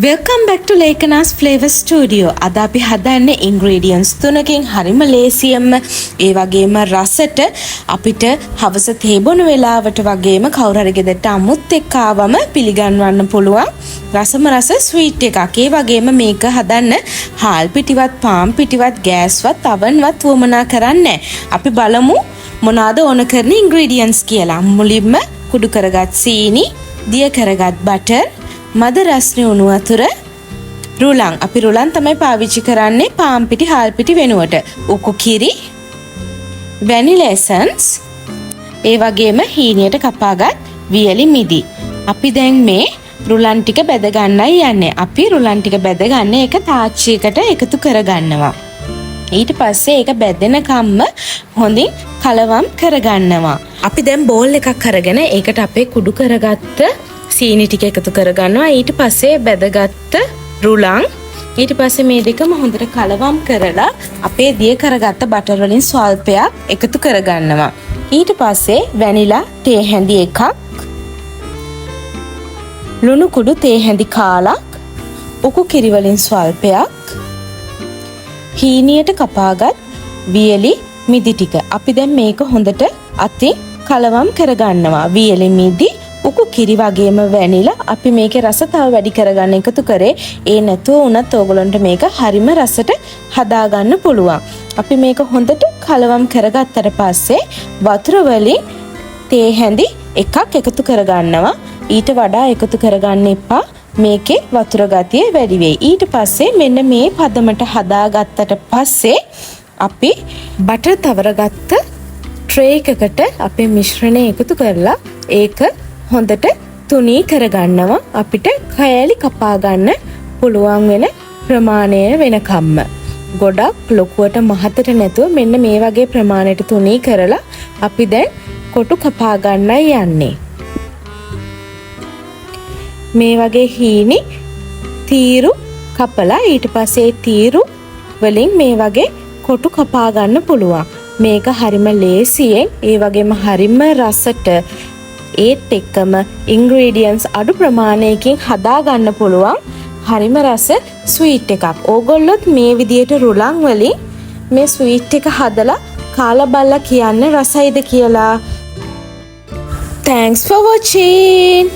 Welcome back to Lekana's Flavor Studio. අද අපි හදන්නේ ingredients තුනකින් හරිම ලේසියෙන්ම ඒ වගේම රසට අපිට හවස තේ බොන වෙලාවට වගේම කවුරු හරි ගෙදරට අමුත් එක්ක ආවම පිළිගන්වන්න පුළුවන් රසම රස ස්වීට් එකක්. ඒ වගේම මේක හදන්න හාල් පිටිවත් පාන් පිටිවත් ගෑස්වත් අවන්වත් වමනා කරන්නේ. අපි බලමු මොනවාද ඕන කරන ingredients කියලා. මුලින්ම කුඩු කරගත් සීනි, දිය කරගත් butter, මද රස්නේ උණු වතුර, රුලන්. අපි රුලන් තමයි පාවිච්චි කරන්නේ පාන් පිටි හාල් පිටි වෙනුවට. උකු කිරි, vanilla essence, ඒ වගේම හීනියට කපාගත් වියලි මිදි. අපි දැන් මේ රුලන් ටික බෙද ගන්නයි යන්නේ. අපි රුලන් ටික බෙද ගන්න එක තාච්චියකට එකතු කරගන්නවා. ඊට පස්සේ ඒක බෙදෙන කම්ම හොඳින් කලවම් කරගන්නවා. අපි දැන් බෝල් එකක් අරගෙන ඒකට අපේ කුඩු කරගත්ත සීනි ටික එකතු කරගන්නවා. ඊට පස්සේ බෙදගත්ත රුලන්, ඊට පස්සේ මේ දෙකම හොඳට කලවම් කරලා අපේ දිය කරගත්ත බටර් වලින් ස්වල්පයක් එකතු කරගන්නවා. ඊට පස්සේ වැනිලා තේ හැඳි එකක්, ලුණු කුඩු තේ හැඳි කාලක්, උකු කිරි වලින් ස්වල්පයක්, හීනියට කපාගත් වියලි මිදි ටික. අපි දැන් මේක හොඳට අතින් කලවම් කරගන්නවා. වියලි මිදි, උකු කිරි වගේම වැනිලා අපි මේකේ රස තව වැඩි කරගන්න එකතු කරේ. ඒ නැතුව උනත් ඕගොල්ලන්ට මේක හරිම රසට හදාගන්න පුළුවන්. අපි මේක හොඳට කලවම් කරගත්තට පස්සේ වතුර වලින් තේ හැඳි එකක් එකතු කරගන්නවා. ඊට වඩා එකතු කරගන්න එපා. මේකේ වතුර ගතිය වැඩි වෙයි. ඊට පස්සේ මෙන්න මේ පදමට හදාගත්තට පස්සේ අපි බටර් තවරගත්ත ට්‍රේ එකකට අපේ මිශ්‍රණය එකතු කරලා ඒක හොඳට තුනී කරගන්නවා. අපිට කෑලි කපා ගන්න පුළුවන් වෙන ප්‍රමාණය වෙනකම්ම. ගොඩක් ලොකුවට මහතට නැතුව මෙන්න මේ වගේ ප්‍රමාණයට තුනී කරලා අපි දැන් කොටු කපා ගන්නයි යන්නේ. මේ වගේ හීනි තීරු කපලා ඊට පස්සේ තීරු වලින් මේ වගේ කොටු කපා ගන්න පුළුවන්. මේක හරිම ලේසියෙන් ඒ වගේම හරිම රසට ඒත් එක්කම ingredients අඩු ප්‍රමාණයකින් හදා ගන්න පුළුවන් හරිම රස ස්වීට් එකක්. ඕගොල්ලොත් මේ විදියට රුලන් වලින් මේ ස්වීට් එක හදලා කාලා බලලා කියන්න රසයිද කියලා. Thanks for watching.